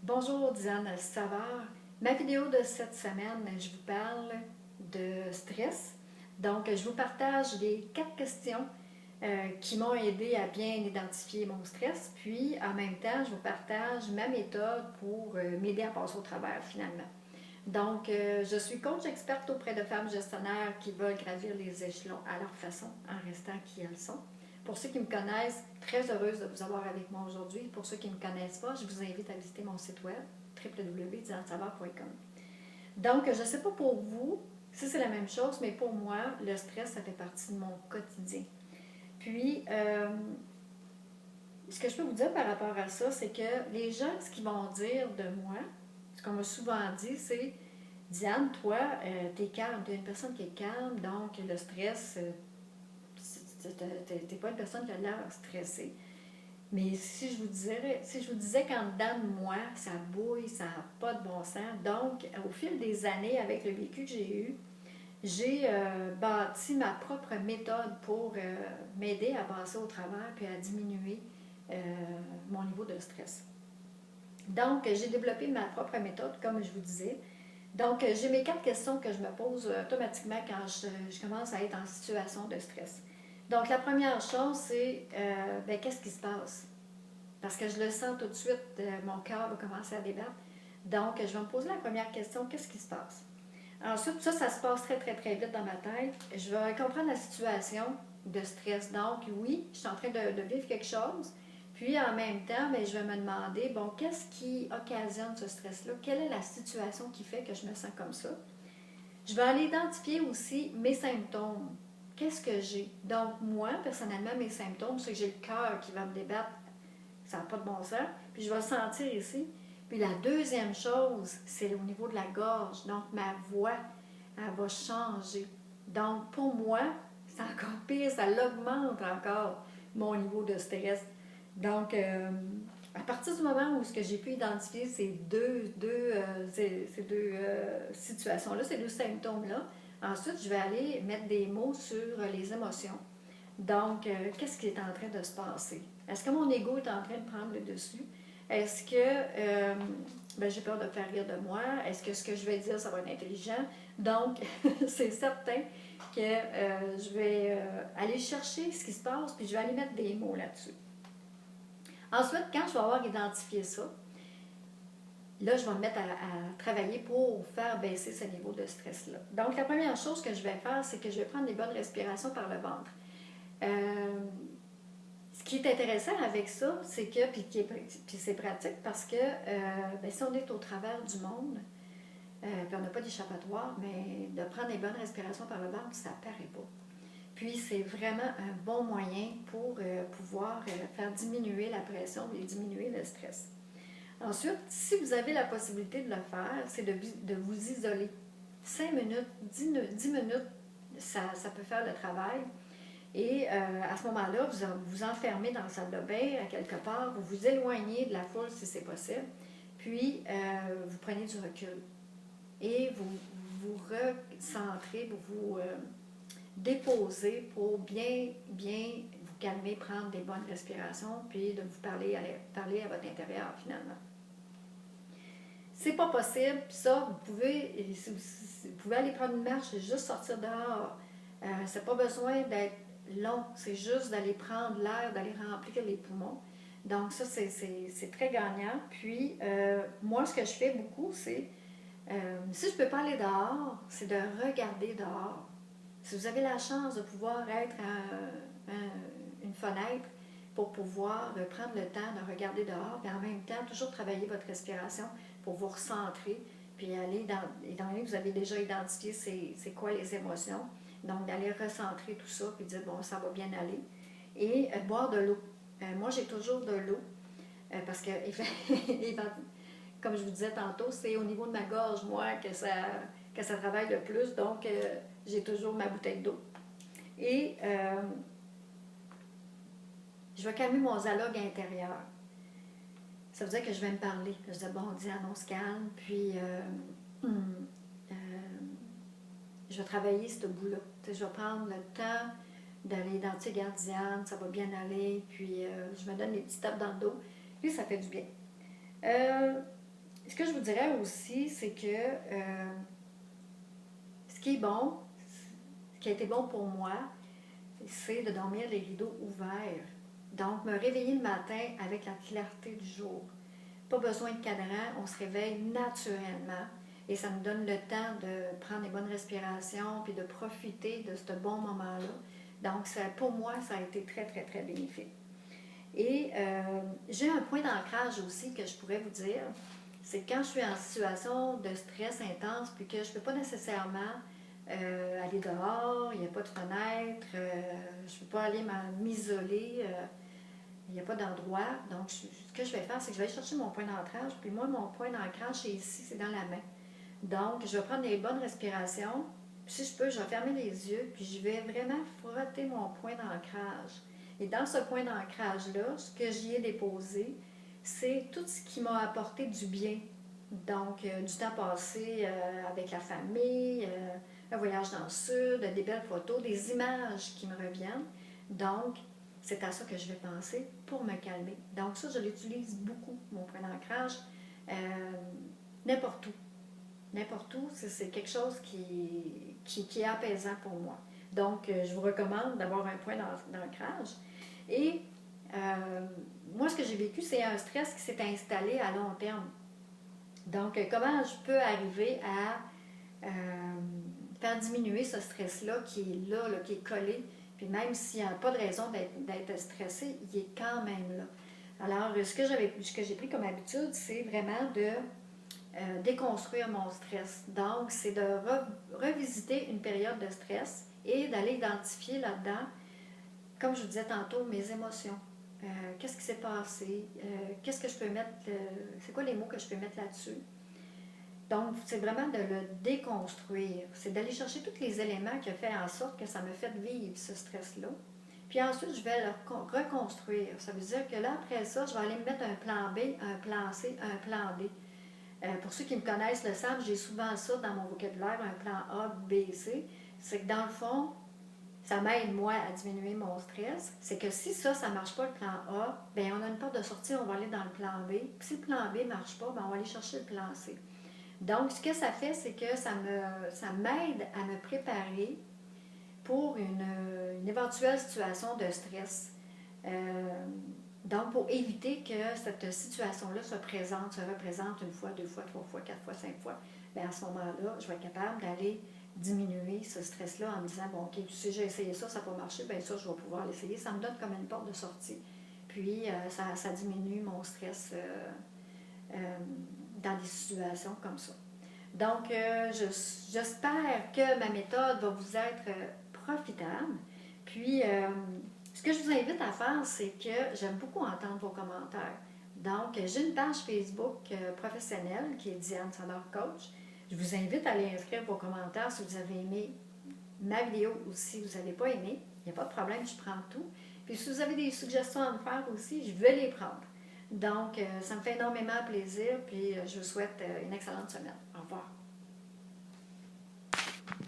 Bonjour Diane Savard. Ma vidéo de cette semaine, je vous parle de stress. Donc, je vous partage les 4 questions qui m'ont aidé à bien identifier mon stress. Puis, en même temps, je vous partage ma méthode pour m'aider à passer au travers finalement. Donc, je suis coach experte auprès de femmes gestionnaires qui veulent gravir les échelons à leur façon en restant qui elles sont. Pour ceux qui me connaissent, très heureuse de vous avoir avec moi aujourd'hui. Pour ceux qui ne me connaissent pas, je vous invite à visiter mon site web www.dianesavard.com. Donc, je ne sais pas pour vous si c'est la même chose, mais pour moi, le stress, ça fait partie de mon quotidien. Puis, ce que je peux vous dire par rapport à ça, c'est que les gens, ce qu'ils vont dire de moi, ce qu'on m'a souvent dit, c'est Diane, toi, t'es calme, t'es une personne qui est calme, donc le stress, t'es pas une personne qui a l'air stressée. Mais si je vous disais qu'en dedans de moi, ça bouille, ça n'a pas de bon sens. Donc, au fil des années, avec le vécu que j'ai eu, j'ai bâti ma propre méthode pour m'aider à passer au travers puis à diminuer mon niveau de stress. Donc, j'ai développé ma propre méthode, comme je vous disais. Donc, j'ai mes 4 questions que je me pose automatiquement quand je commence à être en situation de stress. Donc, la première chose, c'est qu'est-ce qui se passe? Parce que je le sens tout de suite, mon cœur va commencer à débattre. Donc, je vais me poser la première question, qu'est-ce qui se passe? Ensuite, ça se passe très, très, très vite dans ma tête. Je vais comprendre la situation de stress. Donc, oui, je suis en train de vivre quelque chose. Puis, en même temps, je vais me demander, bon, qu'est-ce qui occasionne ce stress-là? Quelle est la situation qui fait que je me sens comme ça? Je vais aller identifier aussi mes symptômes. Qu'est-ce que j'ai? Donc, moi, personnellement, mes symptômes, c'est que j'ai le cœur qui va me débattre. Ça n'a pas de bon sens. Puis, je vais le sentir ici. Puis, la deuxième chose, c'est au niveau de la gorge. Donc, ma voix, elle va changer. Donc, pour moi, c'est encore pire. Ça l'augmente encore, mon niveau de stress. Donc, à partir du moment où j'ai pu identifier ces deux situations-là, ces deux symptômes-là, ensuite, je vais aller mettre des mots sur les émotions. Donc, qu'est-ce qui est en train de se passer? Est-ce que mon ego est en train de prendre le dessus? Est-ce que j'ai peur de faire rire de moi? Est-ce que ce que je vais dire, ça va être intelligent? Donc, c'est certain que je vais aller chercher ce qui se passe, puis je vais aller mettre des mots là-dessus. Ensuite, quand je vais avoir identifié ça, là, je vais me mettre à travailler pour faire baisser ce niveau de stress-là. Donc, la première chose que je vais faire, c'est que je vais prendre des bonnes respirations par le ventre. Ce qui est intéressant avec ça, c'est que, puis c'est pratique parce que si on est au travers du monde, puis on n'a pas d'échappatoire, mais de prendre des bonnes respirations par le ventre, ça ne paraît pas. Puis c'est vraiment un bon moyen pour pouvoir faire diminuer la pression et diminuer le stress. Ensuite, si vous avez la possibilité de le faire, c'est de vous isoler. 5 minutes, 10 minutes, ça peut faire le travail. Et à ce moment-là, vous vous enfermez dans la salle de bain, à quelque part, vous vous éloignez de la foule si c'est possible, puis vous prenez du recul. Et vous vous recentrez, vous vous déposez pour bien vous calmer, prendre des bonnes respirations, puis de vous parler à votre intérieur finalement. C'est pas possible, ça, vous pouvez aller prendre une marche et juste sortir dehors. C'est pas besoin d'être long, c'est juste d'aller prendre l'air, d'aller remplir les poumons. Donc ça, c'est très gagnant. Puis, moi, ce que je fais beaucoup, c'est, si je ne peux pas aller dehors, c'est de regarder dehors. Si vous avez la chance de pouvoir être à une fenêtre pour pouvoir prendre le temps de regarder dehors, puis en même temps, toujours travailler votre respiration pour vous recentrer, puis aller étant donné que vous avez déjà identifié c'est quoi les émotions, donc d'aller recentrer tout ça, puis dire, bon, ça va bien aller. Et boire de l'eau. Moi, j'ai toujours de l'eau, parce que, comme je vous disais tantôt, c'est au niveau de ma gorge, moi, que ça travaille le plus, donc j'ai toujours ma bouteille d'eau. Et je vais calmer mon dialogue intérieur. Ça veut dire que je vais me parler. Je dis, bon, Diane, on se calme, puis je vais travailler ce bout-là. Je vais prendre le temps d'aller identifier, regarde Diane, ça va bien aller, puis je me donne des petits tapes dans le dos, puis ça fait du bien. Ce que je vous dirais aussi, c'est que ce qui est bon, ce qui a été bon pour moi, c'est de dormir les rideaux ouverts. Donc, me réveiller le matin avec la clarté du jour. Pas besoin de cadran, on se réveille naturellement et ça nous donne le temps de prendre les bonnes respirations puis de profiter de ce bon moment-là. Donc, ça, pour moi, ça a été très, très, très bénéfique. Et j'ai un point d'ancrage aussi que je pourrais vous dire, c'est quand je suis en situation de stress intense puis que je ne peux pas nécessairement aller dehors, il n'y a pas de fenêtre, je ne peux pas aller m'isoler, il n'y a pas d'endroit. Donc, ce que je vais faire, c'est que je vais aller chercher mon point d'ancrage. Puis moi, mon point d'ancrage, c'est ici, c'est dans la main. Donc, je vais prendre des bonnes respirations. Puis si je peux, je vais fermer les yeux, puis je vais vraiment frotter mon point d'ancrage. Et dans ce point d'ancrage-là, ce que j'y ai déposé, c'est tout ce qui m'a apporté du bien. Donc, du temps passé avec la famille, un voyage dans le sud, des belles photos, des images qui me reviennent. Donc, c'est à ça que je vais penser pour me calmer. Donc ça, je l'utilise beaucoup, mon point d'ancrage, euh, n'importe où. N'importe où, c'est quelque chose qui est apaisant pour moi. Donc, je vous recommande d'avoir un point d'ancrage. Et moi, ce que j'ai vécu, c'est un stress qui s'est installé à long terme. Donc, comment je peux arriver à faire diminuer ce stress-là qui est là, qui est collé. Puis même s'il n'y a pas de raison d'être stressé, il est quand même là. Alors, ce que j'ai pris comme habitude, c'est vraiment de déconstruire mon stress. Donc, c'est de revisiter une période de stress et d'aller identifier là-dedans, comme je vous disais tantôt, mes émotions. Qu'est-ce qui s'est passé? Qu'est-ce que je peux mettre? C'est quoi les mots que je peux mettre là-dessus? Donc, c'est vraiment de le déconstruire. C'est d'aller chercher tous les éléments qui ont fait en sorte que ça me fait vivre ce stress-là. Puis ensuite, je vais le reconstruire. Ça veut dire que là, après ça, je vais aller me mettre un plan B, un plan C, un plan D. Pour ceux qui me connaissent le savent, j'ai souvent ça dans mon vocabulaire, un plan A, B, C. C'est que dans le fond, ça m'aide moi à diminuer mon stress. C'est que si ça ne marche pas le plan A, bien on a une porte de sortie, on va aller dans le plan B. Puis si le plan B ne marche pas, bien on va aller chercher le plan C. Donc, ce que ça fait, c'est que ça m'aide à me préparer pour une éventuelle situation de stress. Donc, pour éviter que cette situation-là se représente une fois, deux fois, trois fois, quatre fois, cinq fois, bien à ce moment-là, je vais être capable d'aller diminuer ce stress-là en me disant, bon, OK, si j'ai essayé ça, ça n'a pas marché, bien ça, je vais pouvoir l'essayer. Ça me donne comme une porte de sortie. Puis, ça diminue mon stress dans des situations comme ça. Donc, j'espère que ma méthode va vous être profitable. Puis, ce que je vous invite à faire, c'est que j'aime beaucoup entendre vos commentaires. Donc, j'ai une page Facebook professionnelle qui est Diane Sonneur Coach. Je vous invite à aller inscrire vos commentaires si vous avez aimé ma vidéo ou si vous n'avez pas aimé. Il n'y a pas de problème, je prends tout. Puis, si vous avez des suggestions à me faire aussi, je vais les prendre. Donc, ça me fait énormément plaisir, puis je vous souhaite une excellente semaine. Au revoir.